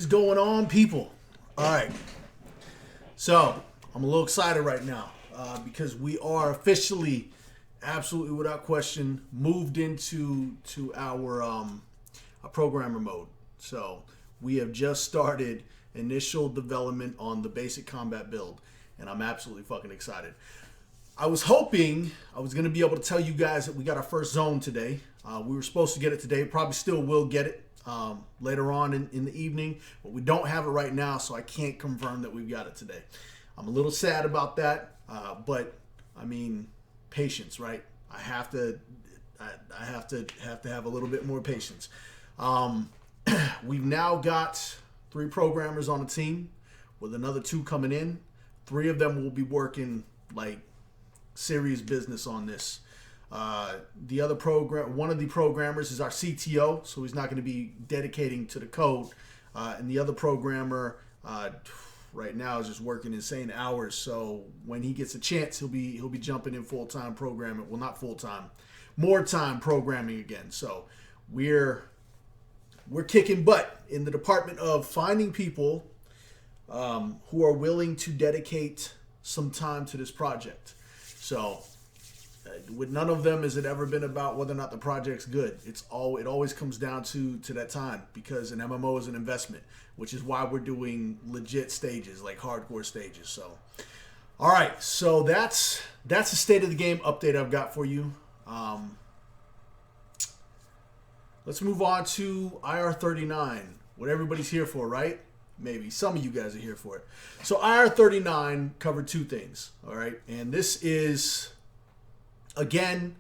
going on, people? All right. So, I'm a little excited right now because we are officially, absolutely without question, moved into our programmer mode. So, we have just started initial development on the basic combat build, and I'm absolutely fucking excited. I was hoping I was going to be able to tell you guys that we got our first zone today. We were supposed to get it today. Probably still will get it later on in the evening. But we don't have it right now, so I can't confirm that we've got it today. I'm a little sad about that. But, I mean, patience, right? I have to have a little bit more patience. We've now got 3 programmers on the team with another 2 coming in. 3 of them will be working like serious business on this. The other one of the programmers is our CTO, so he's not going to be dedicating to the code. And the other programmer right now is just working insane hours. So when he gets a chance, he'll be jumping in full-time programming. Well, not full-time, more time programming again. So we're kicking butt in the department of finding people who are willing to dedicate some time to this project. So, with none of them has it ever been about whether or not the project's good. It always comes down to that time, because an MMO is an investment, which is why we're doing legit stages, like hardcore stages. So, all right, so that's the state of the game update I've got for you. Let's move on to IR39, what everybody's here for, right? Maybe some of you guys are here for it. So IR39 covered 2 things, all right? And this is, again,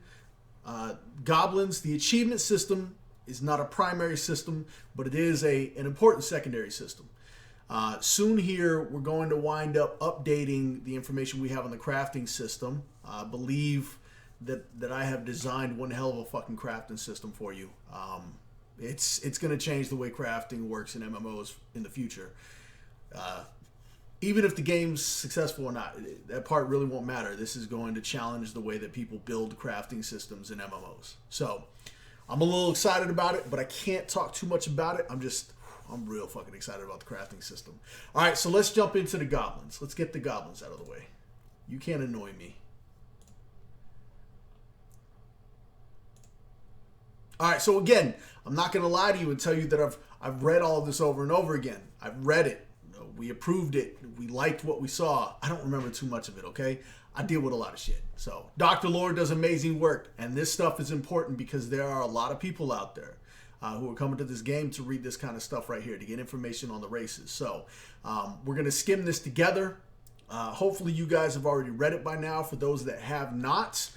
Goblins. The achievement system is not a primary system, but it is an important secondary system. Soon here, we're going to wind up updating the information we have on the crafting system. I believe that I have designed one hell of a fucking crafting system for you. It's going to change the way crafting works in MMOs in the future. Even if the game's successful or not, that part really won't matter. This is going to challenge the way that people build crafting systems in MMOs. So I'm a little excited about it, but I can't talk too much about it. I'm real fucking excited about the crafting system. All right, so let's jump into the Goblins. Let's get the Goblins out of the way. You can't annoy me. All right, so again, I'm not going to lie to you and tell you that I've read all of this over and over again. I've read it. We approved it. We liked what we saw. I don't remember too much of it, okay? I deal with a lot of shit. So Dr. Lord does amazing work, and this stuff is important because there are a lot of people out there who are coming to this game to read this kind of stuff right here, to get information on the races. So we're going to skim this together. Hopefully you guys have already read it by now. For those that have not,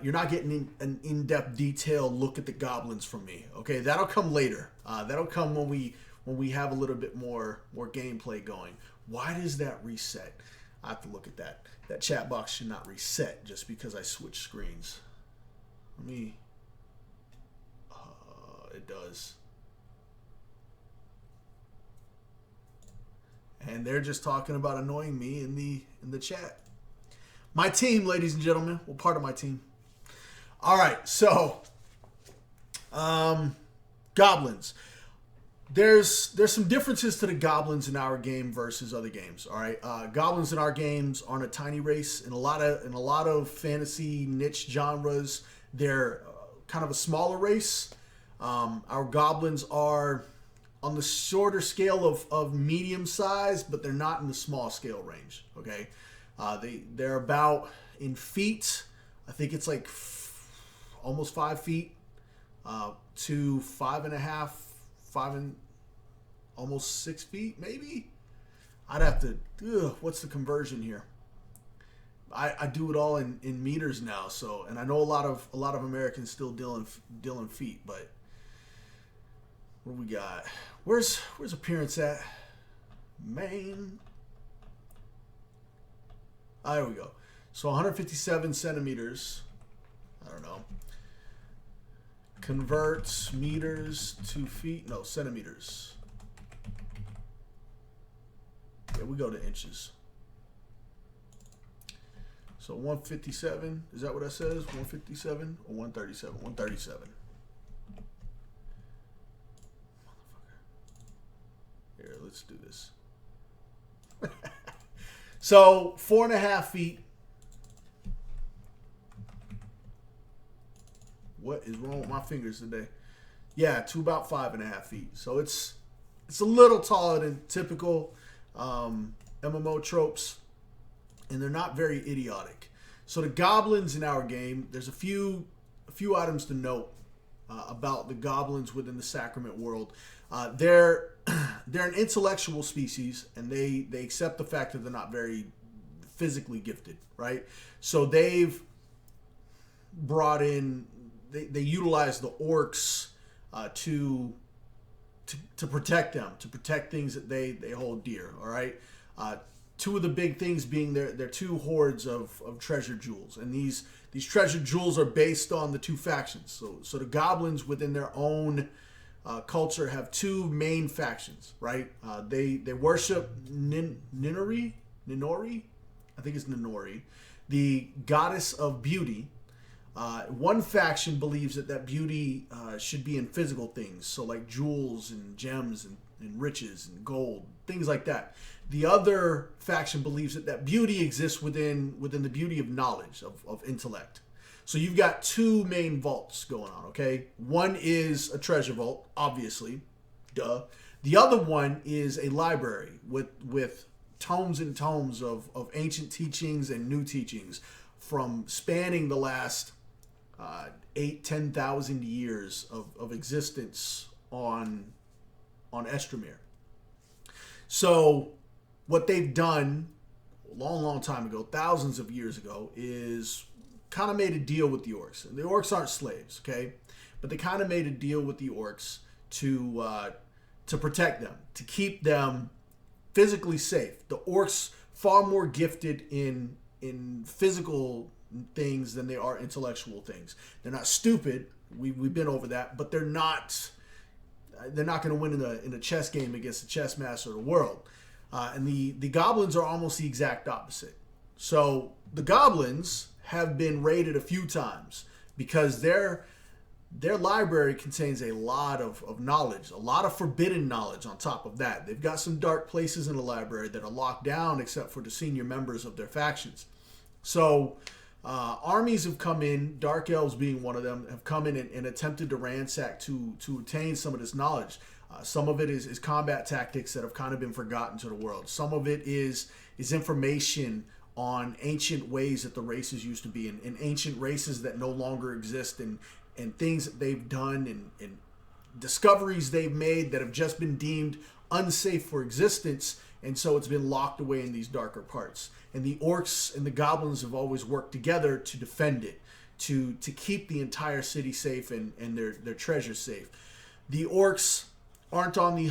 you're not getting an in-depth, detailed look at the Goblins from me. Okay, that'll come later. That'll come when we have a little bit more gameplay going. Why does that reset? I have to look at that. That chat box should not reset just because I switch screens. Let me. It does. And they're just talking about annoying me in the chat. My team, ladies and gentlemen, well, part of my team. All right, so Goblins. There's some differences to the Goblins in our game versus other games. All right, Goblins in our games aren't a tiny race. In a lot of fantasy niche genres, they're kind of a smaller race. Our Goblins are on the shorter scale of medium size, but they're not in the small scale range. Okay. They're about in feet. I think it's like almost 5 feet to 5.5, almost 6 feet, maybe. I'd have to. What's the conversion here? I do it all in meters now. So, and I know a lot of Americans still deal in feet, but what do we got? Where's appearance at? Main. There we go. So 157 centimeters. I don't know. Converts meters to feet. No, centimeters. Yeah, we go to inches. So 157. Is that what that says? 157 or 137? 137. Here, let's do this. So 4.5 feet. What is wrong with my fingers today? Yeah, to about 5.5 feet. So it's a little taller than typical MMO tropes, and they're not very idiotic. So the goblins in our game, there's a few items to note about the goblins within the Sacrament world. They're an intellectual species, and they accept the fact that they're not very physically gifted, right? So they've brought in, they utilize the orcs to protect them, to protect things that they hold dear. All right. Two of the big things being their two hordes of treasure jewels, and these treasure jewels are based on the two factions. So the goblins within their own culture have two main factions, right? They worship Ninori, I think it's Ninori, the goddess of beauty. One faction believes that beauty should be in physical things, so like jewels and gems and riches and gold, things like that. The other faction believes that beauty exists within the beauty of knowledge, of intellect. So you've got two main vaults going on, okay? One is a treasure vault, obviously, duh. The other one is a library with tomes and tomes of ancient teachings and new teachings from spanning the last 10,000 years of existence on Estromir. So what they've done a long time ago, thousands of years ago, is kind of made a deal with the orcs. And the orcs aren't slaves, okay? But they kind of made a deal with the orcs to protect them, to keep them physically safe. The orcs far more gifted in physical things than they are intellectual things. They're not stupid. We've been over that, but they're not going to win in a chess game against the chess master of the world. And the goblins are almost the exact opposite. So the goblins have been raided a few times because their library contains a lot of knowledge, a lot of forbidden knowledge on top of that. They've got some dark places in the library that are locked down except for the senior members of their factions. So armies have come in, dark elves being one of them, have come in and attempted to ransack to obtain some of this knowledge. Some of it is combat tactics that have kind of been forgotten to the world. Some of it is information on ancient ways that the races used to be, and ancient races that no longer exist, and things that they've done, and discoveries they've made that have just been deemed unsafe for existence, and so it's been locked away in these darker parts. And the orcs and the goblins have always worked together to defend it, to keep the entire city safe and their treasures safe. The orcs aren't on the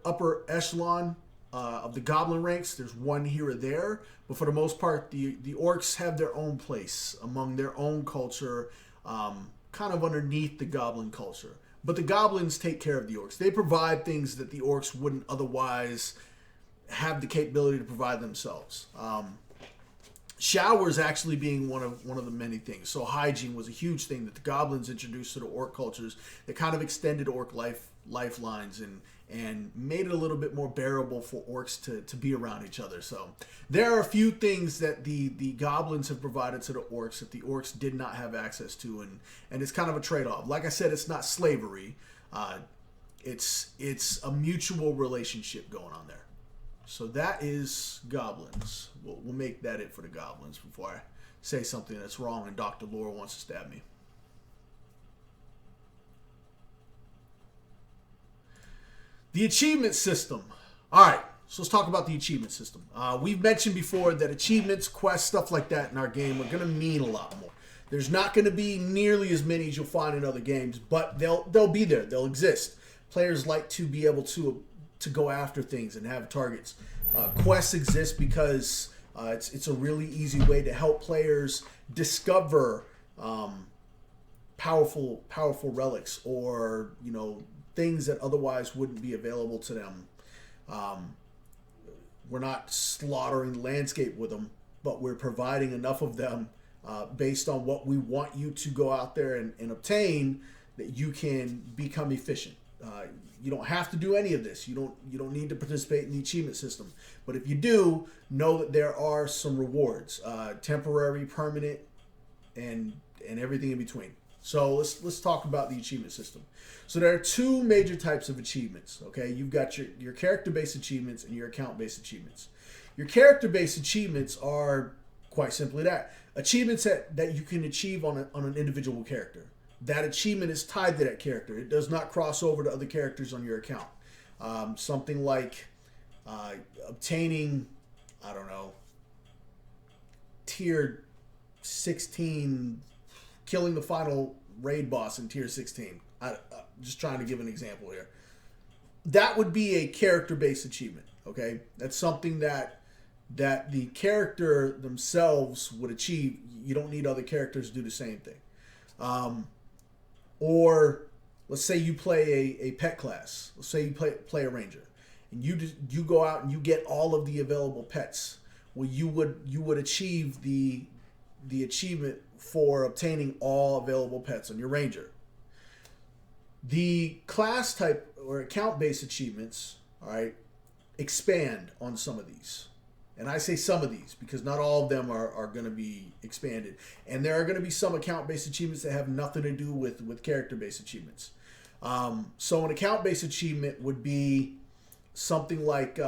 upper echelon of the goblin ranks. There's one here or there, but for the most part, the orcs have their own place among their own culture, kind of underneath the goblin culture. But the goblins take care of the orcs. They provide things that the orcs wouldn't otherwise have the capability to provide themselves. Showers actually being one of the many things. So hygiene was a huge thing that the goblins introduced to the orc cultures that kind of extended orc lifelines and made it a little bit more bearable for orcs to be around each other. So there are a few things that the goblins have provided to the orcs that the orcs did not have access to, and it's kind of a trade-off. Like I said, it's not slavery. It's a mutual relationship going on there. So that is goblins. We'll make that it for the goblins before I say something that's wrong and Dr. Laura wants to stab me. The achievement system. All right, so let's talk about the achievement system. We've mentioned before that achievements, quests, stuff like that in our game are going to mean a lot more. There's not going to be nearly as many as you'll find in other games, but they'll be there. They'll exist. Players like to be able to go after things and have targets. Quests exist because it's a really easy way to help players discover powerful relics, or things that otherwise wouldn't be available to them. We're not slaughtering the landscape with them, but we're providing enough of them based on what we want you to go out there and obtain, that you can become efficient. you don't have to do any of this. You don't need to participate in the achievement system. But if you do, know that there are some rewards, temporary, permanent, and everything in between. So let's talk about the achievement system. So there are two major types of achievements. Okay, you've got your character-based achievements and your account-based achievements. Your character-based achievements are quite simply that achievements that you can achieve on an individual character. That achievement is tied to that character. It does not cross over to other characters on your account. Something like obtaining, I don't know, tier 16, killing the final raid boss in tier 16. Just trying to give an example here. That would be a character-based achievement. Okay, that's something that the character themselves would achieve. You don't need other characters to do the same thing. Or let's say you play a pet class. Let's say you play a ranger, and you go out and you get all of the available pets. Well, you would achieve the achievement for obtaining all available pets on your ranger. The class type or account-based achievements, all right, expand on some of these. And I say some of these because not all of them are going to be expanded. And there are going to be some account-based achievements that have nothing to do with character-based achievements. So an account-based achievement would be something like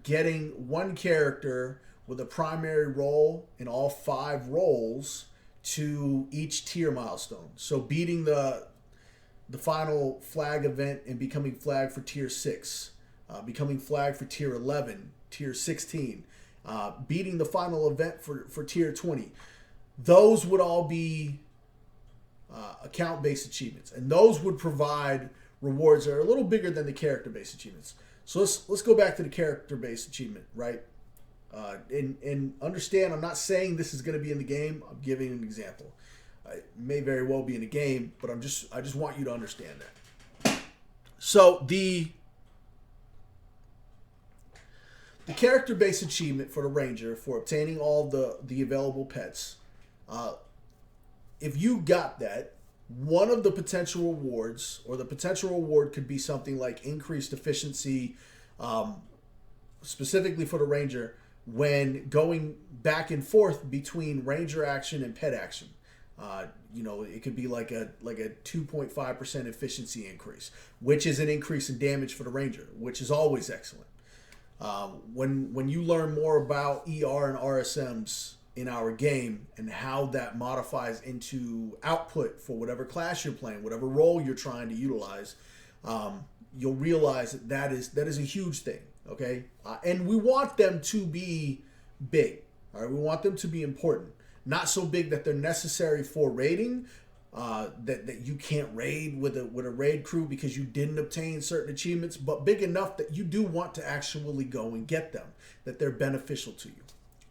getting one character with a primary role in all 5 roles to each tier milestone. So beating the final flag event and becoming flag for tier 6, becoming flag for tier 11, tier 16, beating the final event for tier 20. Those would all be account-based achievements, and those would provide rewards that are a little bigger than the character-based achievements. So let's go back to the character-based achievement, right? And understand, I'm not saying this is going to be in the game. I'm giving an example. It may very well be in the game, but I just want you to understand that. So the character-based achievement for the ranger for obtaining all the available pets, if you got that, one of the potential rewards, or the potential reward could be something like increased efficiency, specifically for the ranger, when going back and forth between ranger action and pet action. It could be like a 2.5% efficiency increase, which is an increase in damage for the ranger, which is always excellent. When you learn more about ER and RSMs in our game and how that modifies into output for whatever class you're playing, whatever role you're trying to utilize, you'll realize that is a huge thing. Okay, and we want them to be big. All right, we want them to be important. Not so big that they're necessary for raiding, that you can't raid with a raid crew because you didn't obtain certain achievements, but big enough that you do want to actually go and get them, that they're beneficial to you.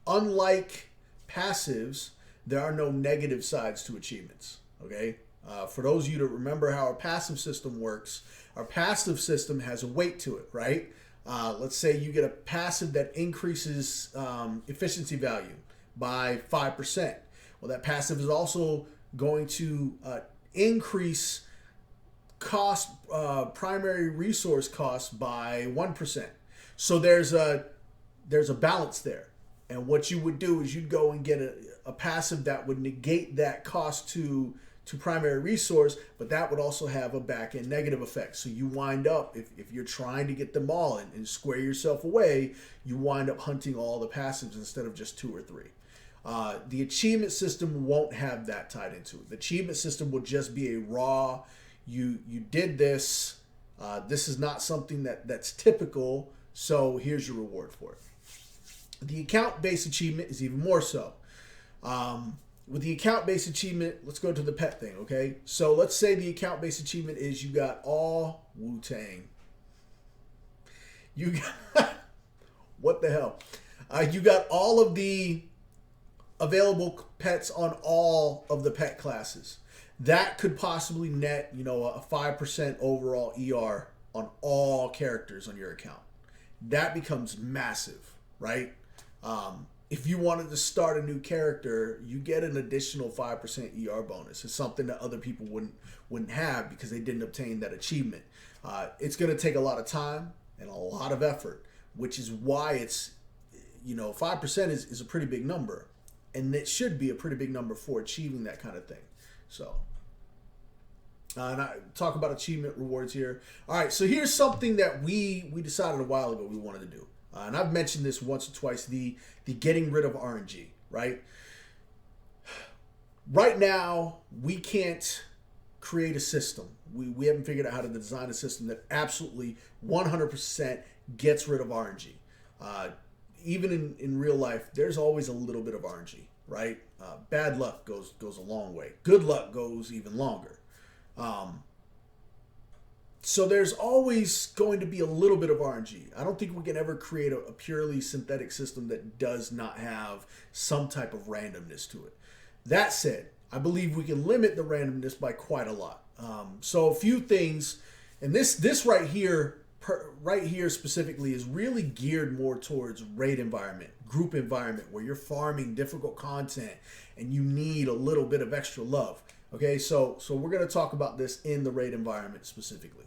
Unlike passives, there are no negative sides to achievements. Okay, for those of you that remember how our passive system works, our passive system has a weight to it, right? Let's say you get a passive that increases efficiency value by 5%. Well, that passive is also going to increase cost, primary resource cost by 1%. So there's a balance there. And what you would do is you'd go and get a passive that would negate that cost to primary resource, but that would also have a back-end negative effect. So you wind up, if you're trying to get them all and square yourself away, you wind up hunting all the passives instead of just 2 or 3. The achievement system won't have that tied into it. The achievement system will just be a raw, you did this, this is not something that's typical, so here's your reward for it. The account-based achievement is even more so. With the account-based achievement, let's go to the pet thing, okay? So let's say the account-based achievement is you got all Wu-Tang. You got, what the hell? You got all of the available pets on all of the pet classes. That could possibly net, a 5% overall ER on all characters on your account. That becomes massive, right? if you wanted to start a new character, you get an additional 5% ER bonus. It's something that other people wouldn't have because they didn't obtain that achievement. It's going to take a lot of time and a lot of effort, which is why it's, 5% is a pretty big number, and it should be a pretty big number for achieving that kind of thing. So, and I talk about achievement rewards here. All right, so here's something that we decided a while ago we wanted to do. And I've mentioned this once or twice, the getting rid of RNG, right? Right now, we can't create a system. We haven't figured out how to design a system that absolutely 100% gets rid of RNG. Even in real life, there's always a little bit of RNG, right? Bad luck goes a long way. Good luck goes even longer. So there's always going to be a little bit of RNG. I don't think we can ever create a purely synthetic system that does not have some type of randomness to it. That said, I believe we can limit the randomness by quite a lot. So a few things, and this right here specifically is really geared more towards raid environment, group environment, where you're farming difficult content and you need a little bit of extra love. Okay, so we're going to talk about this in the raid environment specifically.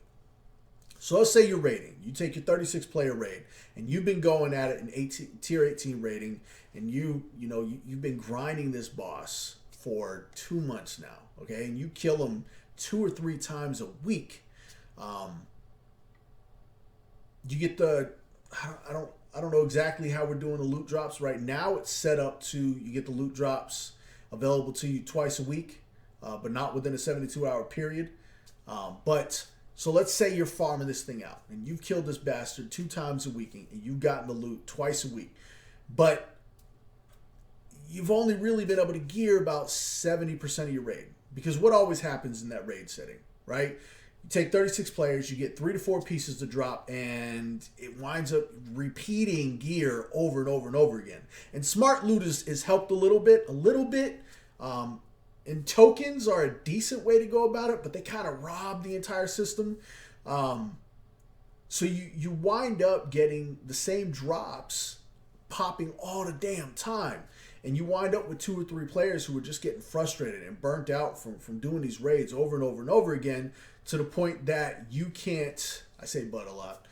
So let's say you're raiding. You take your 36 player raid, and you've been going at it in tier 18 raiding, and you've been grinding this boss for 2 months now. Okay, and you kill him 2 or 3 times a week. You get the I don't know exactly how we're doing the loot drops right now. It's set up to you get the loot drops available to you twice a week, but not within a 72-hour period. So let's say you're farming this thing out and you've killed this bastard 2 times a week and you've gotten the loot twice a week, but you've only really been able to gear about 70% of your raid, because what always happens in that raid setting, right? You take 36 players, you get 3 to 4 pieces to drop, and it winds up repeating gear over and over and over again. And smart loot is helped a little bit. And tokens are a decent way to go about it, but they kind of rob the entire system. So you wind up getting the same drops popping all the damn time. And you wind up with 2 or 3 players who are just getting frustrated and burnt out from doing these raids over and over and over again, to the point that you can't, I say but a lot,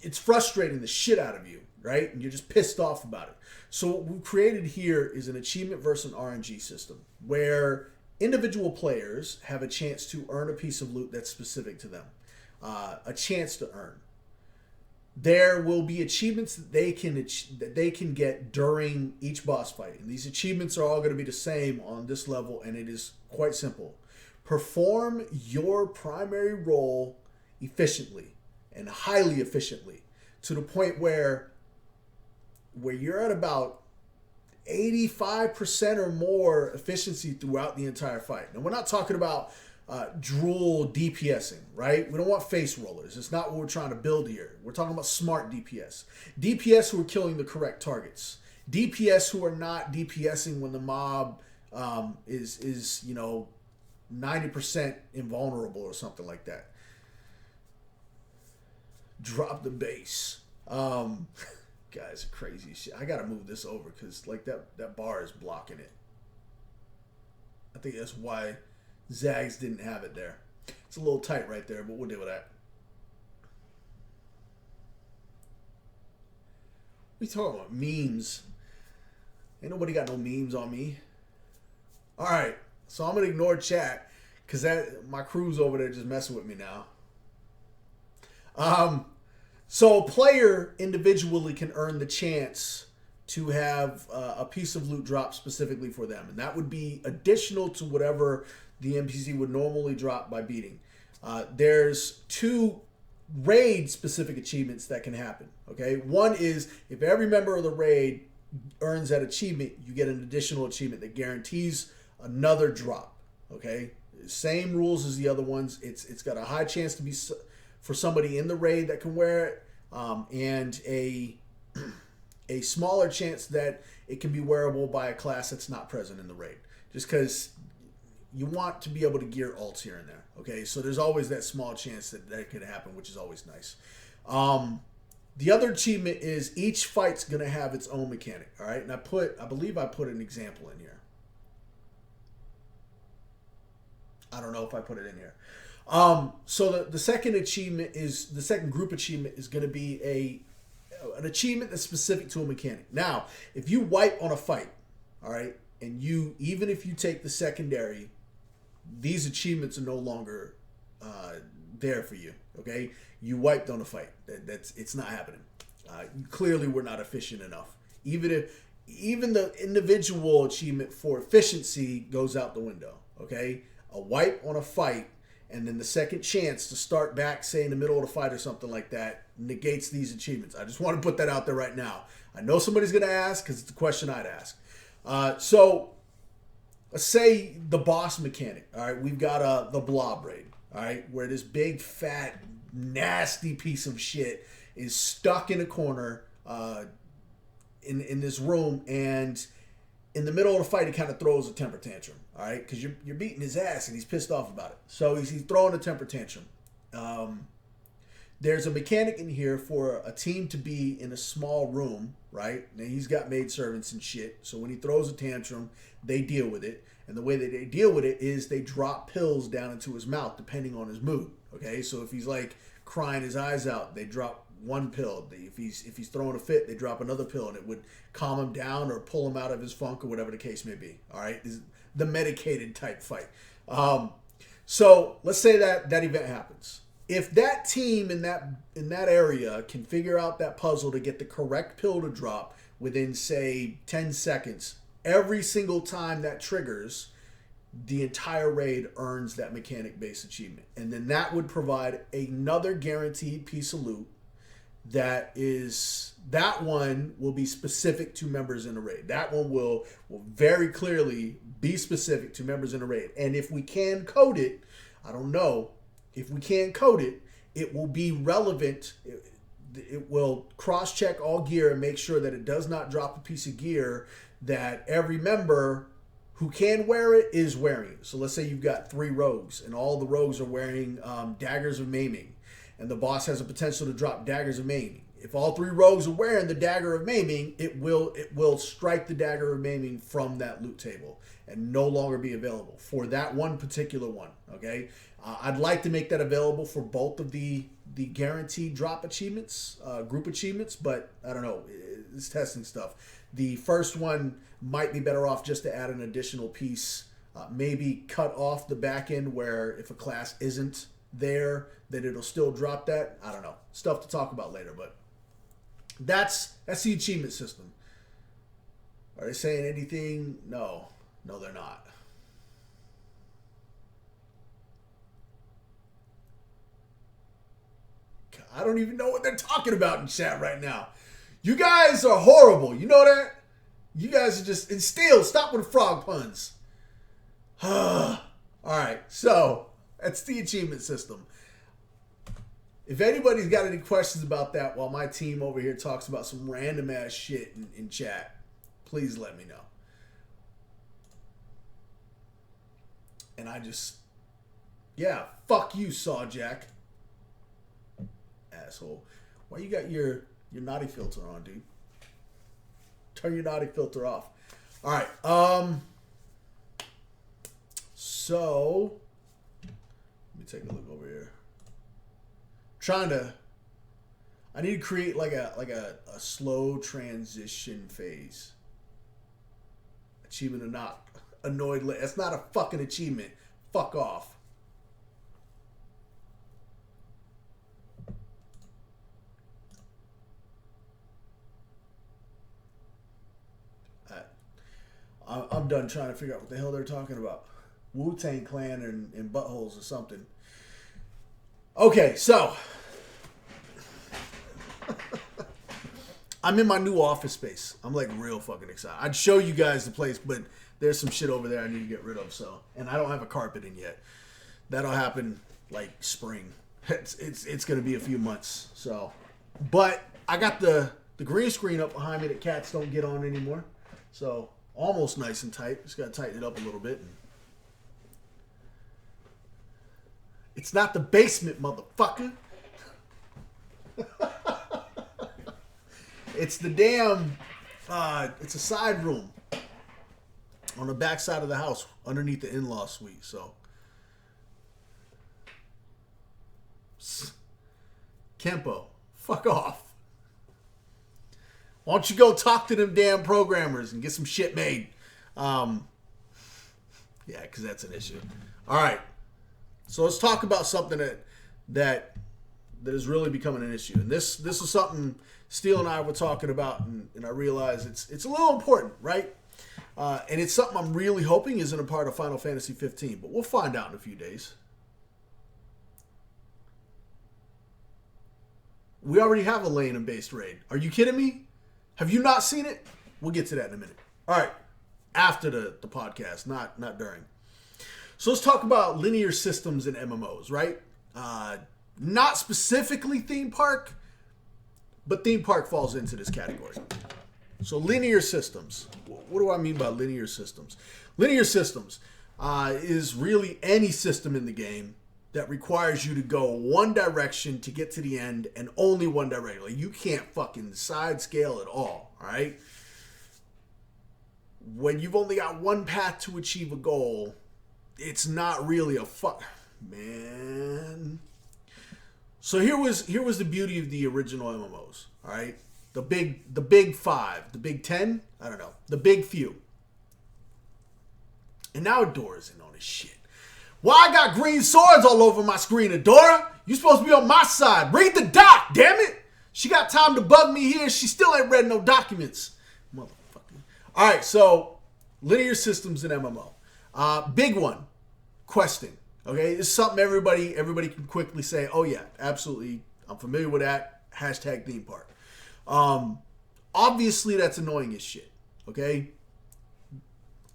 it's frustrating the shit out of you, right? And you're just pissed off about it. So what we've created here is an achievement versus an RNG system, where individual players have a chance to earn a piece of loot that's specific to them, a chance to earn. There will be achievements that they can get during each boss fight, and these achievements are all going to be the same on this level, and it is quite simple. Perform your primary role efficiently and highly efficiently, to the point where you're at about 85% or more efficiency throughout the entire fight. Now, we're not talking about drool DPSing, right? We don't want face rollers. It's not what we're trying to build here. We're talking about smart DPS. DPS who are killing the correct targets. DPS who are not DPSing when the mob is 90% invulnerable or something like that. Drop the base. Guys, crazy shit. I gotta move this over because that bar is blocking it. I think that's why Zags didn't have it there. It's a little tight right there, but we'll deal with that. We talking about memes. Ain't nobody got no memes on me. All right, so I'm gonna ignore chat because my crew's over there just messing with me now. So a player individually can earn the chance to have a piece of loot drop specifically for them, and that would be additional to whatever the NPC would normally drop by beating. There's 2 raid-specific achievements that can happen. Okay, one is if every member of the raid earns that achievement, you get an additional achievement that guarantees another drop. Okay, same rules as the other ones. It's got a high chance to be for somebody in the raid that can wear it, and a smaller chance that it can be wearable by a class that's not present in the raid. Just because you want to be able to gear alts here and there. Okay, so there's always that small chance that could happen, which is always nice. The other achievement is each fight's gonna have its own mechanic. All right, and I believe I put an example in here. I don't know if I put it in here. So the second achievement is the second group achievement is going to be an achievement that's specific to a mechanic. Now, if you wipe on a fight, all right, and you even if you take the secondary, these achievements are no longer there for you. Okay, you wiped on a fight. It's not happening. Clearly, we're not efficient enough. Even the individual achievement for efficiency goes out the window. Okay, a wipe on a fight. And then the second chance to start back, say in the middle of the fight or something like that, negates these achievements. I just want to put that out there right now. I know somebody's going to ask because it's a question I'd ask. So let's say the boss mechanic. All right, we've got the blob raid. All right, where this big, fat, nasty piece of shit is stuck in a corner in this room, and in the middle of the fight, he kind of throws a temper tantrum, all right? Because you're beating his ass, and he's pissed off about it. So he's throwing a temper tantrum. There's a mechanic in here for a team to be in a small room, right? Now, he's got maidservants and shit. So when he throws a tantrum, they deal with it. And the way that they deal with it is they drop pills down into his mouth, depending on his mood, okay? So if he's, like, crying his eyes out, they drop one pill. If he's throwing a fit, they drop another pill, and it would calm him down or pull him out of his funk or whatever the case may be. All right, this is the medicated type fight. So let's say that event happens. If that team in that area can figure out that puzzle to get the correct pill to drop within, say, 10 seconds, every single time that triggers, the entire raid earns that mechanic-based achievement, and then that would provide another guaranteed piece of loot. That one will be specific to members in a raid. That one will very clearly be specific to members in a raid. And if we can code it, I don't know, if we can code it, it will be relevant. It will cross-check all gear and make sure that it does not drop a piece of gear that every member who can wear it is wearing it. So let's say you've got 3 rogues, and all the rogues are wearing daggers of maiming. And the boss has a potential to drop daggers of maiming. If all 3 rogues are wearing the dagger of maiming, it will strike the dagger of maiming from that loot table and no longer be available for that one particular one. Okay, I'd like to make that available for both of the guaranteed drop achievements, group achievements, but I don't know. It's testing stuff. The first one might be better off just to add an additional piece. Maybe cut off the back end where if a class isn't there, that it'll still drop that. I don't know. Stuff to talk about later, but that's the achievement system. Are they saying anything? No, they're not. I don't even know what they're talking about in chat right now. You guys are horrible. You know that? You guys are just in steel. Stop with the frog puns. All right, so that's the achievement system. If anybody's got any questions about that while my team over here talks about some random ass shit in chat, please let me know. And yeah, fuck you, Sawjack. Asshole. Why you got your naughty filter on, dude? Turn your naughty filter off. All right. So let me take a look over here. I need to create like a slow transition phase. Achievement or not. Annoyed. That's not a fucking achievement. Fuck off. I'm done trying to figure out what the hell they're talking about. Wu-Tang Clan and buttholes or something. Okay, so I'm in my new office space. I'm like real fucking excited. I'd show you guys the place, but there's some shit over there I need to get rid of. So, and I don't have a carpet in yet. That'll happen like spring. It's gonna be a few months. So, but I got the green screen up behind me that cats don't get on anymore. So almost nice and tight. Just gotta tighten it up a little bit. It's not the basement, motherfucker. It's the damn, it's a side room on the back side of the house underneath the in-law suite. So, Kempo, fuck off. Why don't you go talk to them damn programmers and get some shit made? Yeah, because that's an issue. All right. So let's talk about something that is really becoming an issue. And this is something Steele and I were talking about, and I realize it's a little important, right? And it's something I'm really hoping isn't a part of Final Fantasy 15, but we'll find out in a few days. We already have a lane-based raid. Are you kidding me? Have you not seen it? We'll get to that in a minute. All right. After the podcast, not during. So let's talk about linear systems in MMOs, right? Not specifically theme park, but theme park falls into this category. So linear systems. What do I mean by linear systems? Linear systems is really any system in the game that requires you to go one direction to get to the end and only one direction. Like, you can't fucking side scale at all right? When you've only got one path to achieve a goal, it's not really a man. So here was the beauty of the original MMOs, all right? The big five, the big 10, I don't know, the big few. And now Adora isn't on this shit. Why I got green swords all over my screen, Adora? You supposed to be on my side. Read the doc, damn it. She got time to bug me here. She still ain't read no documents. Motherfucker. All right, so linear systems in MMO. Big one, questing. Okay, it's something everybody can quickly say, oh yeah, absolutely, I'm familiar with that. Hashtag theme park. Obviously, that's annoying as shit. Okay?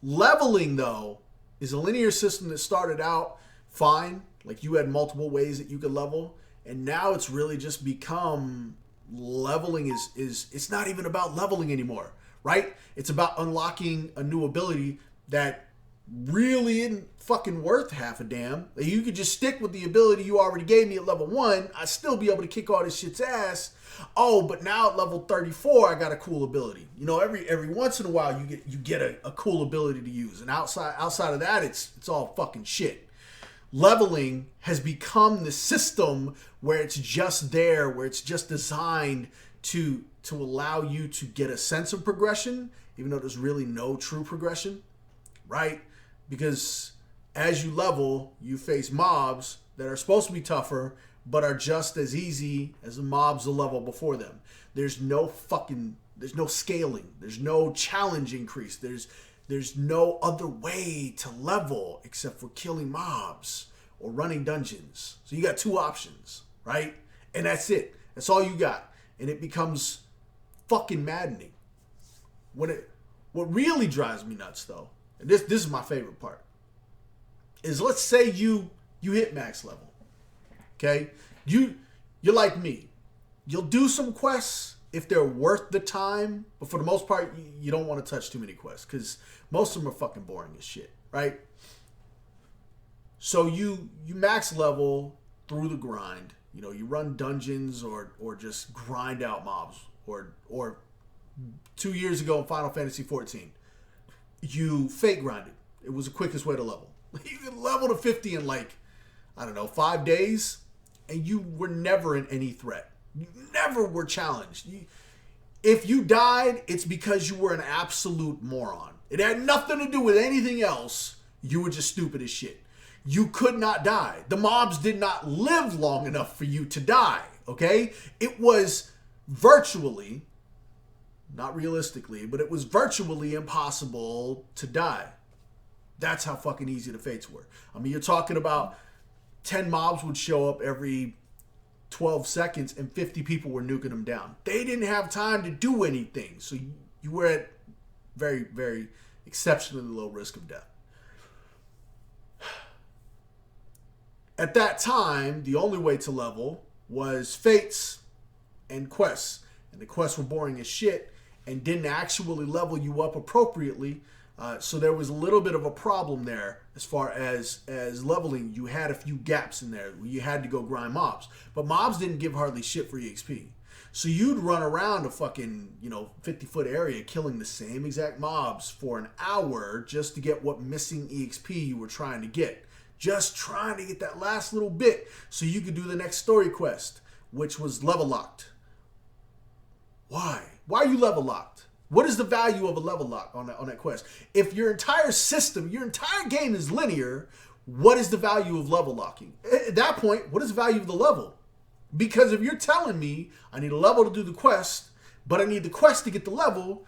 Leveling, though, is a linear system that started out fine. Like, you had multiple ways that you could level. And now it's really just become leveling is it's not even about leveling anymore, right? It's about unlocking a new ability that really isn't fucking worth half a damn. Like, you could just stick with the ability you already gave me at level 1. I'd still be able to kick all this shit's ass. Oh, but now at level 34, I got a cool ability. You know, every once in a while you get a cool ability to use. And outside of that, it's all fucking shit. Leveling has become the system where it's just there, where it's just designed to allow you to get a sense of progression, even though there's really no true progression, right? Because as you level, you face mobs that are supposed to be tougher, but are just as easy as the mobs the level before them. There's no scaling. There's no challenge increase. There's no other way to level except for killing mobs or running dungeons. So you got two options, right? And that's it. That's all you got. And it becomes fucking maddening. What really drives me nuts, though, and this is my favorite part, is let's say you hit max level. Okay? You're like me. You'll do some quests if they're worth the time, but for the most part, you don't want to touch too many quests because most of them are fucking boring as shit, right? So you max level through the grind. You know, you run dungeons or just grind out mobs. Or 2 years ago in Final Fantasy 14, you fake grinded. It was the quickest way to level. You could level to 50 in 5 days, and you were never in any threat. You never were challenged. If you died, it's because you were an absolute moron. It had nothing to do with anything else. You were just stupid as shit. You could not die. The mobs did not live long enough for you to die, okay? It was virtually, not realistically, but it was virtually impossible to die. That's how fucking easy the fates were. I mean, you're talking about 10 mobs would show up every 12 seconds and 50 people were nuking them down. They didn't have time to do anything. So you were at very, very exceptionally low risk of death. At that time, the only way to level was fates and quests. And the quests were boring as shit and didn't actually level you up appropriately. So there was a little bit of a problem there as far as leveling. You had a few gaps in there where you had to go grind mobs. But mobs didn't give hardly shit for EXP. So you'd run around a fucking, 50-foot area killing the same exact mobs for an hour just to get what missing EXP you were trying to get. Just trying to get that last little bit so you could do the next story quest, which was level locked. Why? Why are you level locked? What is the value of a level lock on that quest? If your entire system, your entire game is linear, what is the value of level locking? At that point, what is the value of the level? Because if you're telling me I need a level to do the quest, but I need the quest to get the level,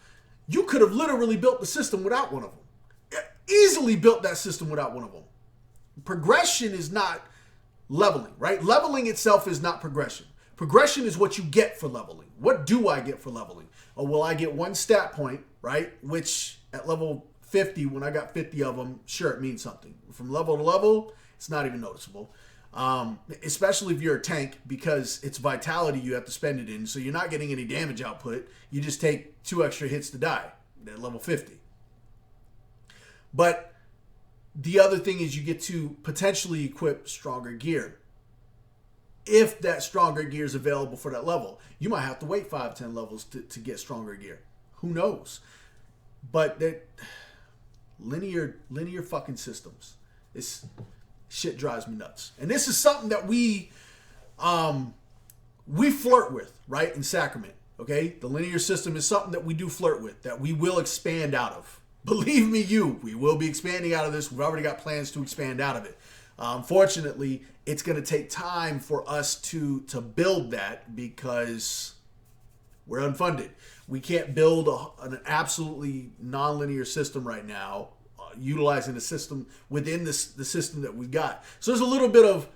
you could have literally built the system without one of them. Easily built that system without one of them. Progression is not leveling, right? Leveling itself is not progression. Progression is what you get for leveling. What do I get for leveling? Oh, well, I get one stat point, right? Which at level 50, when I got 50 of them, sure, it means something. From level to level, it's not even noticeable. Especially if you're a tank, because it's vitality you have to spend it in, so you're not getting any damage output. You just take 2 extra hits to die at level 50. But the other thing is you get to potentially equip stronger gear. If that stronger gear is available for that level, you might have to wait 5-10 levels to get stronger gear. Who knows? But that linear fucking systems, this shit drives me nuts. And this is something that we flirt with, right, in Sacrament. Okay, the linear system is something that we do flirt with, that we will expand out of. Believe me, we will be expanding out of this. We've already got plans to expand out of it. Unfortunately, it's going to take time for us to build that because we're unfunded. We can't build an absolutely non-linear system right now, utilizing the system within the system that we've got. So there's a little bit of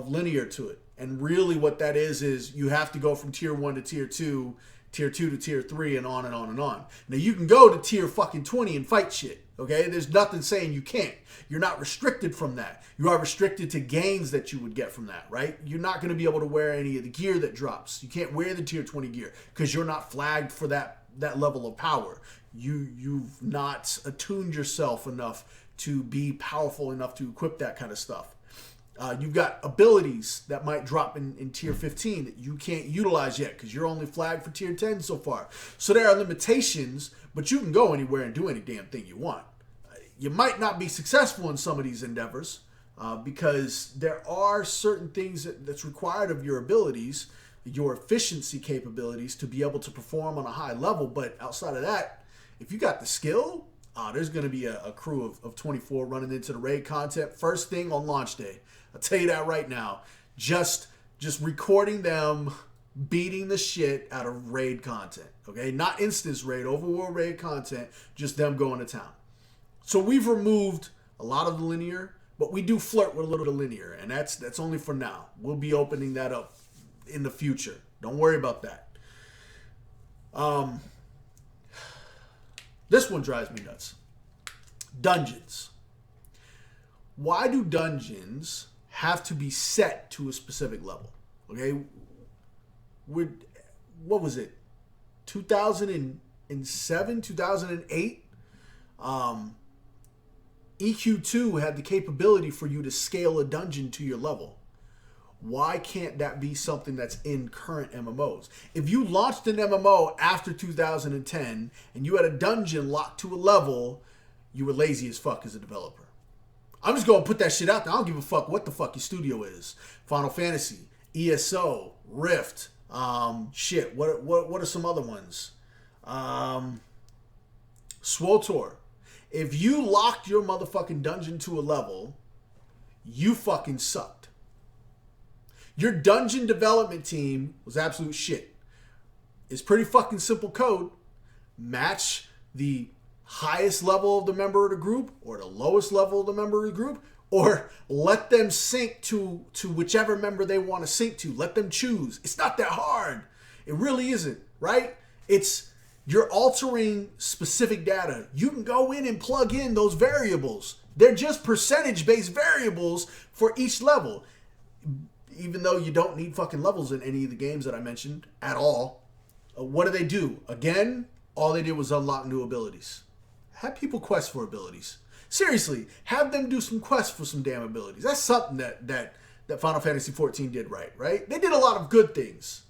linear to it. And really what that is you have to go from tier 1 to tier 2, tier 2 to tier 3, and on and on and on. Now you can go to tier fucking 20 and fight shit. Okay, there's nothing saying you can't. You're not restricted from that. You are restricted to gains that you would get from that, right? You're not going to be able to wear any of the gear that drops. You can't wear the tier 20 gear because you're not flagged for that level of power. You've not attuned yourself enough to be powerful enough to equip that kind of stuff. You've got abilities that might drop in tier 15 that you can't utilize yet because you're only flagged for tier 10 so far. So there are limitations, but you can go anywhere and do any damn thing you want. You might not be successful in some of these endeavors because there are certain things that's required of your abilities, your efficiency capabilities to be able to perform on a high level. But outside of that, if you got the skill, there's going to be a crew of 24 running into the raid content first thing on launch day. I'll tell you that right now. Just recording them beating the shit out of raid content. Okay, not instance raid, overworld raid content, just them going to town. So we've removed a lot of the linear, but we do flirt with a little bit of linear, and that's only for now. We'll be opening that up in the future. Don't worry about that. This one drives me nuts. Dungeons. Why do dungeons have to be set to a specific level? Okay, what was it? 2007, 2008? EQ2 had the capability for you to scale a dungeon to your level. Why can't that be something that's in current MMOs? If you launched an MMO after 2010 and you had a dungeon locked to a level, you were lazy as fuck as a developer. I'm just going to put that shit out there. I don't give a fuck what the fuck your studio is. Final Fantasy, ESO, Rift, shit. What are some other ones? SWOTOR. If you locked your motherfucking dungeon to a level, you fucking sucked. Your dungeon development team was absolute shit. It's pretty fucking simple code. Match the highest level of the member of the group or the lowest level of the member of the group, or let them sync to whichever member they want to sync to. Let them choose. It's not that hard. It really isn't, right? You're altering specific data. You can go in and plug in those variables. They're just percentage-based variables for each level. Even though you don't need fucking levels in any of the games that I mentioned at all. What do? Again, all they did was unlock new abilities. Have people quest for abilities. Seriously, have them do some quests for some damn abilities. That's something that that Final Fantasy XIV did right? They did a lot of good things.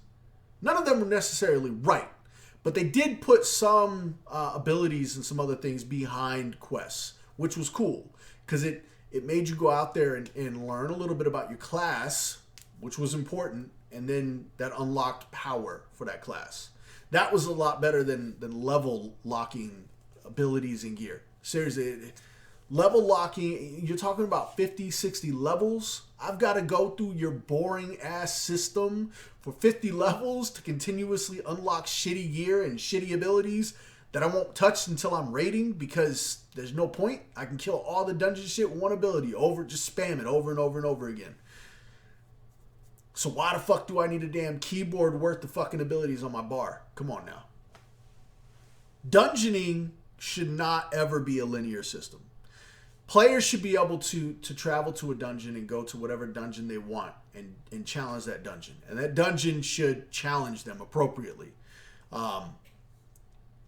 None of them were necessarily right, but they did put some abilities and some other things behind quests, which was cool because it made you go out there and learn a little bit about your class, which was important, and then that unlocked power for that class. That was a lot better than level locking abilities and gear. Seriously, level locking, you're talking about 50, 60 levels. I've got to go through your boring ass system for 50 levels to continuously unlock shitty gear and shitty abilities that I won't touch until I'm raiding because there's no point. I can kill all the dungeon shit with one ability just spam it over and over and over again. So why the fuck do I need a damn keyboard worth of fucking abilities on my bar? Come on now. Dungeoning should not ever be a linear system. Players should be able to travel to a dungeon and go to whatever dungeon they want and challenge that dungeon. And that dungeon should challenge them appropriately.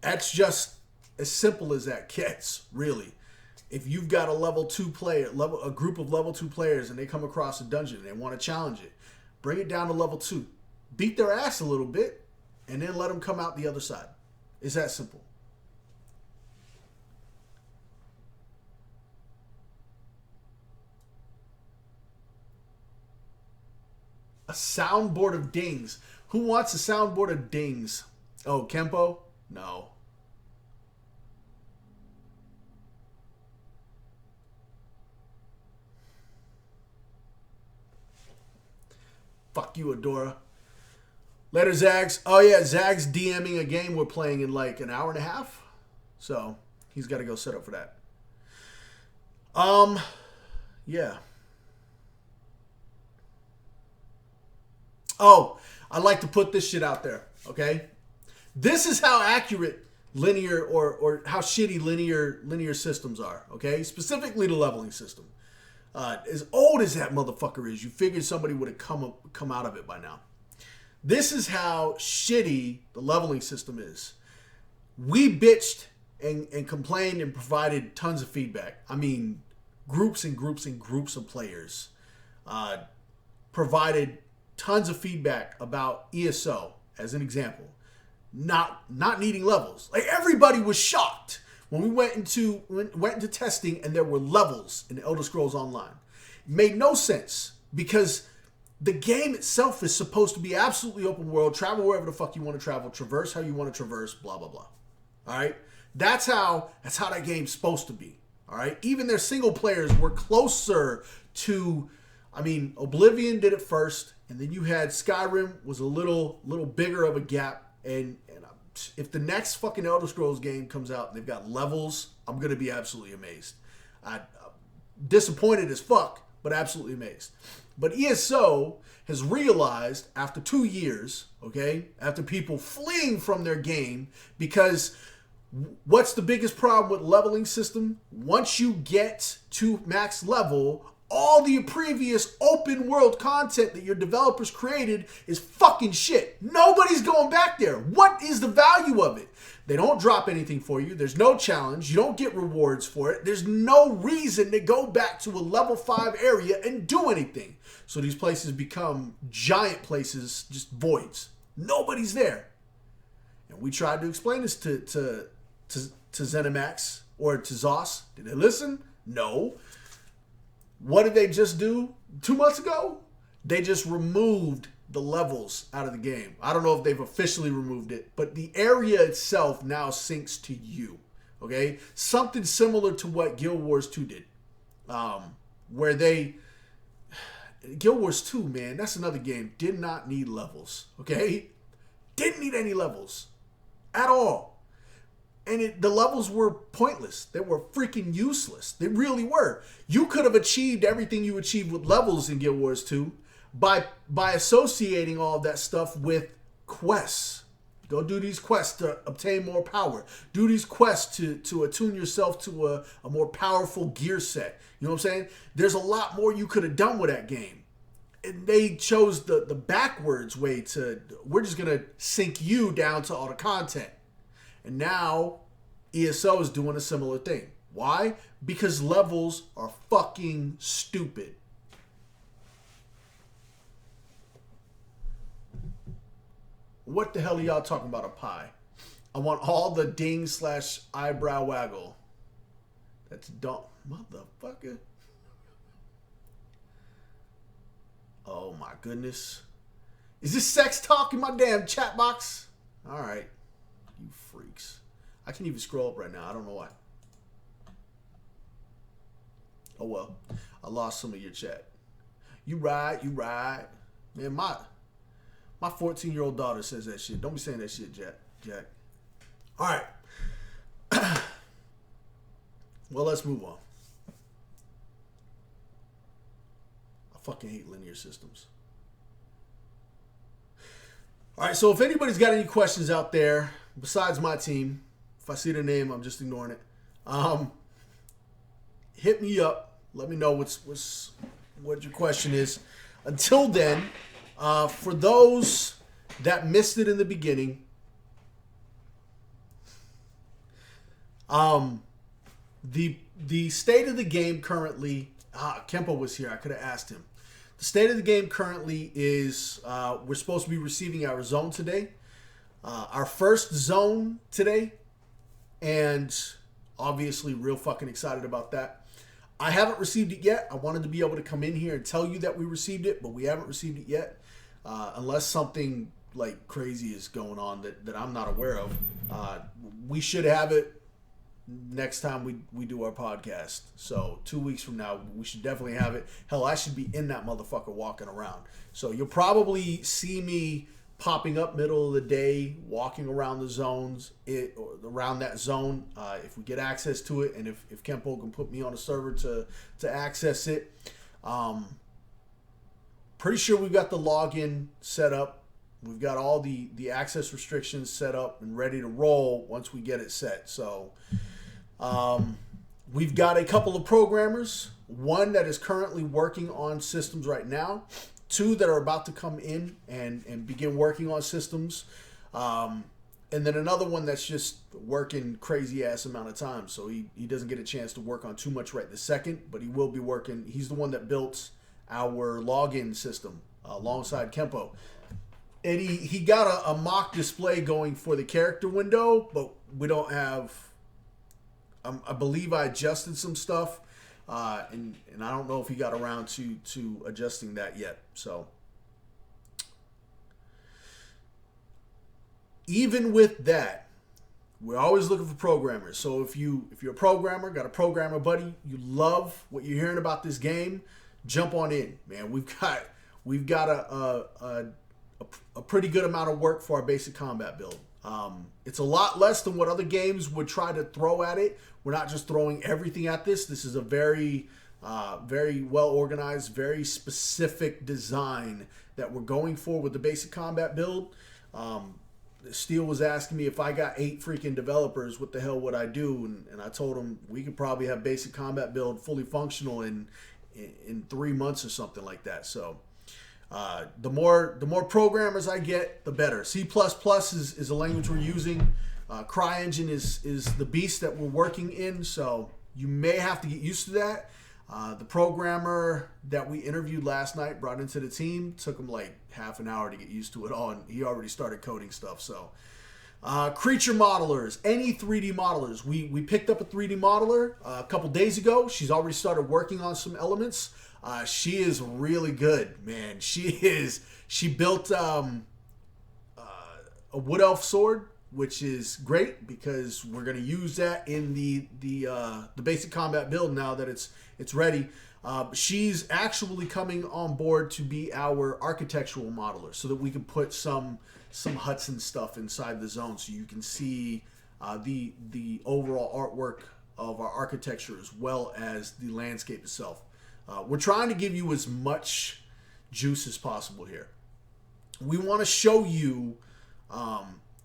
That's just as simple as that gets, really. If you've got a group of level 2 players and they come across a dungeon and they want to challenge it, bring it down to level 2. Beat their ass a little bit and then let them come out the other side. It's that simple. A soundboard of dings. Who wants a soundboard of dings? Oh, Kempo? No. Fuck you, Adora. Later, Zags. Oh, yeah, Zags DMing a game we're playing in like an hour and a half. So, he's got to go set up for that. Yeah. Oh, I'd like to put this shit out there, okay? This is how accurate linear or how shitty linear systems are, okay? Specifically the leveling system. As old as that motherfucker is, you figured somebody would have come out of it by now. This is how shitty the leveling system is. We bitched and complained and provided tons of feedback. I mean, groups and groups and groups of players provided tons of feedback about ESO, as an example, not needing levels. Like, everybody was shocked when we went into testing and there were levels in Elder Scrolls Online. It made no sense because the game itself is supposed to be absolutely open world, travel wherever the fuck you want to travel, traverse how you want to traverse, blah, blah, blah. All right? That's how that game's supposed to be. All right? Even their single players were closer to, I mean, Oblivion did it first, and then you had Skyrim was a little bigger of a gap, and if the next fucking Elder Scrolls game comes out and they've got levels, I'm going to be absolutely amazed. I'm disappointed as fuck, but absolutely amazed. But ESO has realized after 2 years, okay, after people fleeing from their game, because what's the biggest problem with leveling system? Once you get to max level, all the previous open world content that your developers created is fucking shit. Nobody's going back there. What is the value of it? They don't drop anything for you. There's no challenge. You don't get rewards for it. There's no reason to go back to a level 5 area and do anything. So these places become giant places, just voids. Nobody's there. And we tried to explain this to ZeniMax or to Zos. Did they listen? No. What did they just do 2 months ago? They just removed the levels out of the game. I don't know if they've officially removed it, but the area itself now syncs to you. Okay? Something similar to what Guild Wars 2 did. Where they... Guild Wars 2, man, that's another game. Did not need levels. Okay? Didn't need any levels. At all. And the levels were pointless. They were freaking useless. They really were. You could have achieved everything you achieved with levels in Guild Wars 2 by associating all of that stuff with quests. Go do these quests to obtain more power. Do these quests to attune yourself to a more powerful gear set. You know what I'm saying? There's a lot more you could have done with that game. And they chose the backwards way to, we're just going to sink you down to all the content. And now ESO is doing a similar thing. Why? Because levels are fucking stupid. What the hell are y'all talking about a pie? I want all the ding / eyebrow waggle. That's dumb. Motherfucker. Oh my goodness. Is this sex talk in my damn chat box? Alright. You freaks. I can't even scroll up right now. I don't know why. Oh well. I lost some of your chat. You right. Man, my 14-year-old daughter says that shit. Don't be saying that shit, Jack. Alright. Well, let's move on. I fucking hate linear systems. All right, so if anybody's got any questions out there, besides my team, if I see their name, I'm just ignoring it. Hit me up. Let me know what your question is. Until then, for those that missed it in the beginning, the state of the game currently, Kempo was here. I could have asked him. The state of the game currently is we're supposed to be receiving our zone today. Our first zone today. And obviously real fucking excited about that. I haven't received it yet. I wanted to be able to come in here and tell you that we received it, but we haven't received it yet. Unless something like crazy is going on that I'm not aware of. We should have it next time we do our podcast. So 2 weeks from now, we should definitely have it. Hell, I should be in that motherfucker walking around. So you'll probably see me popping up middle of the day, walking around the zones, or around that zone, if we get access to it, and if Kempo can put me on a server to access it. Pretty sure we've got the login set up. We've got all the access restrictions set up and ready to roll once we get it set. So we've got a couple of programmers, one that is currently working on systems right now, two that are about to come in and begin working on systems, and then another one that's just working crazy ass amount of time, so he doesn't get a chance to work on too much right this second, but he will be working. He's the one that built our login system alongside Kempo. And he got a mock display going for the character window, but we don't have... I believe I adjusted some stuff, and I don't know if he got around to adjusting that yet. So even with that, we're always looking for programmers. So if you're a programmer, got a programmer buddy, you love what you're hearing about this game, jump on in, man. We've got a pretty good amount of work for our basic combat build. It's a lot less than what other games would try to throw at it. We're not just throwing everything at this. This is a very well organized, very specific design that we're going for with the basic combat build. Steel was asking me if I got 8 freaking developers, what the hell would I do? And I told him we could probably have basic combat build fully functional in 3 months or something like that. So the more programmers I get, the better. C++ is a language we're using. CryEngine is the beast that we're working in, so you may have to get used to that. The programmer that we interviewed last night, brought into the team, took him like half an hour to get used to it all, and he already started coding stuff. So creature modelers, any 3D modelers. We picked up a 3D modeler a couple days ago. She's already started working on some elements. She is really good, man. She built a wood elf sword, which is great because we're going to use that in the basic combat build now that it's ready. She's actually coming on board to be our architectural modeler so that we can put some huts and stuff inside the zone so you can see the overall artwork of our architecture as well as the landscape itself. We're trying to give you as much juice as possible here. We want to show you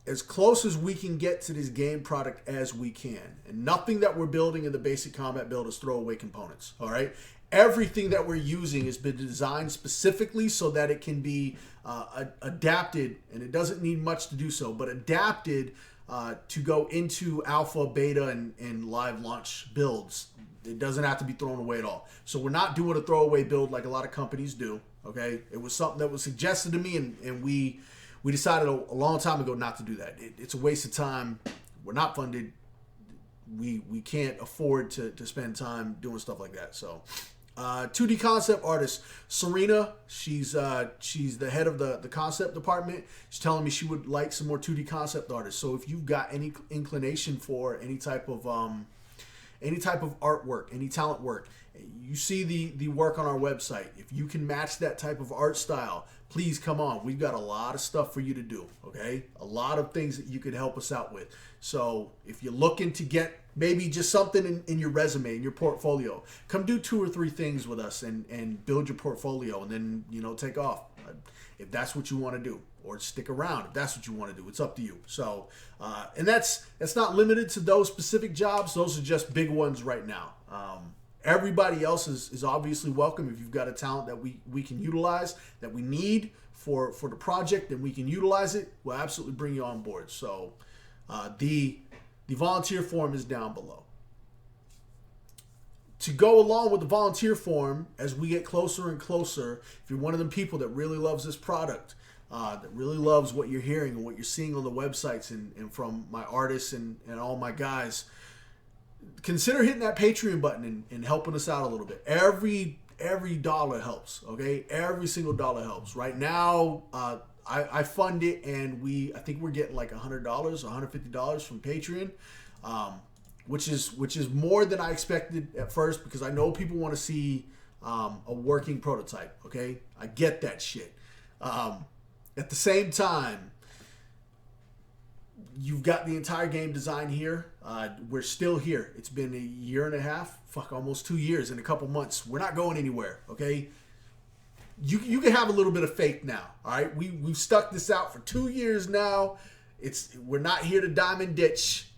as close as we can get to this game product as we can. And nothing that we're building in the basic combat build is throwaway components, all right? Everything that we're using has been designed specifically so that it can be adapted, and it doesn't need much to do so, but adapted to go into alpha, beta, and live launch builds. It doesn't have to be thrown away at all. So we're not doing a throwaway build like a lot of companies do, okay? It was something that was suggested to me, and we we decided a long time ago not to do that. It's a waste of time. We're not funded. We can't afford to spend time doing stuff like that. So 2D concept artist Serena, she's the head of the concept department. She's telling me she would like some more 2D concept artists. So if you've got any inclination for any type of artwork, any talent work, you see the work on our website. If you can match that type of art style, please come on. We've got a lot of stuff for you to do, okay? A lot of things that you could help us out with. So if you're looking to get maybe just something in your resume, in your portfolio, come do 2 or 3 things with us and build your portfolio, and then, take off if that's what you want to do, or stick around if that's what you want to do. It's up to you. So, and that's not limited to those specific jobs. Those are just big ones right now. Everybody else is obviously welcome. If you've got a talent that we can utilize, that we need for the project, and we can utilize it, we'll absolutely bring you on board. So the volunteer form is down below. To go along with the volunteer form, as we get closer and closer, if you're one of them people that really loves this product, that really loves what you're hearing and what you're seeing on the websites and from my artists and all my guys, consider hitting that Patreon button and helping us out a little bit. Every dollar helps, okay? Every single dollar helps. Right now, I fund it, and I think we're getting like $100 or $150 from Patreon, which is more than I expected at first, because I know people want to see a working prototype, okay? I get that shit. At the same time, you've got the entire game design here. We're still here. It's been a year and a half, almost 2 years in a couple months. We're not going anywhere, okay? You can have a little bit of faith now, all right? We've stuck this out for 2 years now. We're not here to diamond ditch.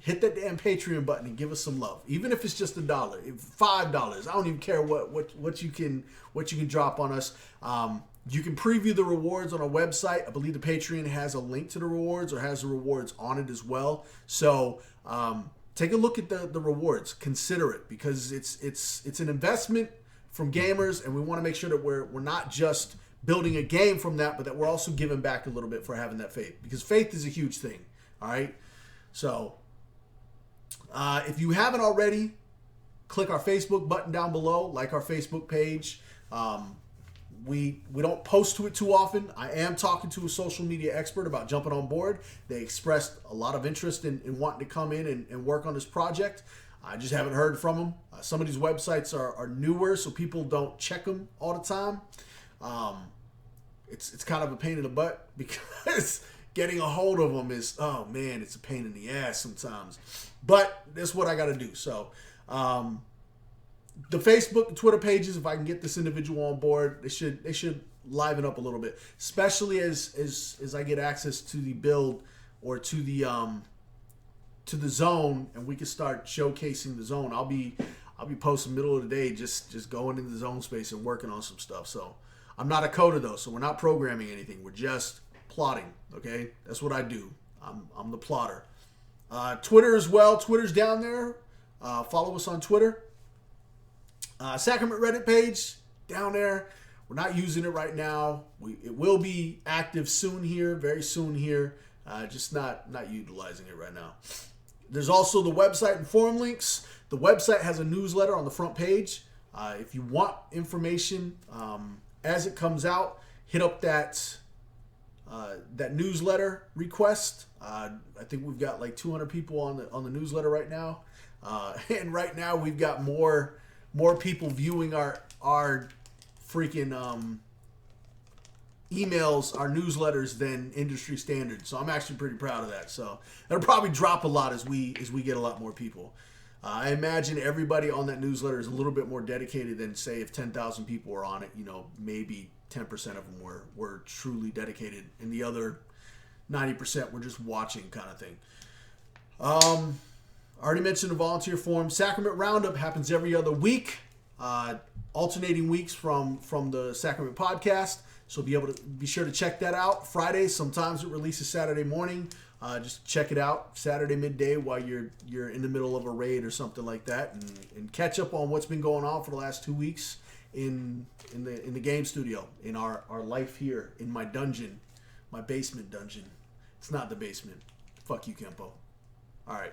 Hit that damn Patreon button and give us some love, even if it's just $1, $5. I don't even care what you can drop on us. You can preview the rewards on our website. I believe the Patreon has a link to the rewards, or has the rewards on it as well. So take a look at the rewards. Consider it, because it's an investment from gamers, and we want to make sure that we're not just building a game from that, but that we're also giving back a little bit for having that faith, because faith is a huge thing. All right. So if you haven't already, click our Facebook button down below, like our Facebook page. We don't post to it too often. I am talking to a social media expert about jumping on board. They expressed a lot of interest in wanting to come in and work on this project. I just haven't heard from them. Some of these websites are newer, so people don't check them all the time. It's kind of a pain in the butt, because getting a hold of them is, oh man, it's a pain in the ass sometimes. But that's what I got to do. So the Facebook and Twitter pages, if I can get this individual on board, they should liven up a little bit, especially as I get access to the build, or to the zone, and we can start showcasing the zone. I'll be posting middle of the day, just going into the zone space and working on some stuff. So I'm not a coder though, so we're not programming anything. We're just plotting. Okay, that's what I do. I'm the plotter. Twitter as well. Twitter's down there. Follow us on Twitter. Sacrament Reddit page down there. We're not using it right now. It will be active soon here, very soon here. Just not utilizing it right now. There's also the website and forum links. The website has a newsletter on the front page. If you want information as it comes out, hit up that newsletter request. I think we've got like 200 people on the newsletter right now, and right now we've got more people viewing our freaking emails, our newsletters, than industry standard. So I'm actually pretty proud of that. So it'll probably drop a lot as we get a lot more people. I imagine everybody on that newsletter is a little bit more dedicated than, say, if 10,000 people were on it. Maybe 10% of them were truly dedicated, and the other 90% were just watching, kind of thing. I already mentioned the volunteer form. Sacrament Roundup happens every other week, alternating weeks from the Sacrament podcast. So be sure to check that out. Fridays, sometimes it releases Saturday morning. Just check it out Saturday midday while you're in the middle of a raid or something like that, and catch up on what's been going on for the last 2 weeks in the game studio, in our life here in my dungeon, my basement dungeon. It's not the basement. Fuck you, Kempo. All right.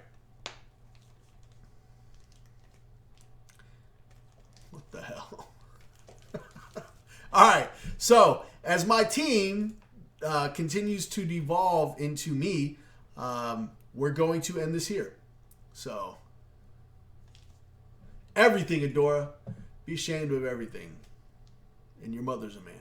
What the hell? All right. So as my team continues to devolve into me, we're going to end this here. So everything, Adora. Be ashamed of everything. And your mother's a man.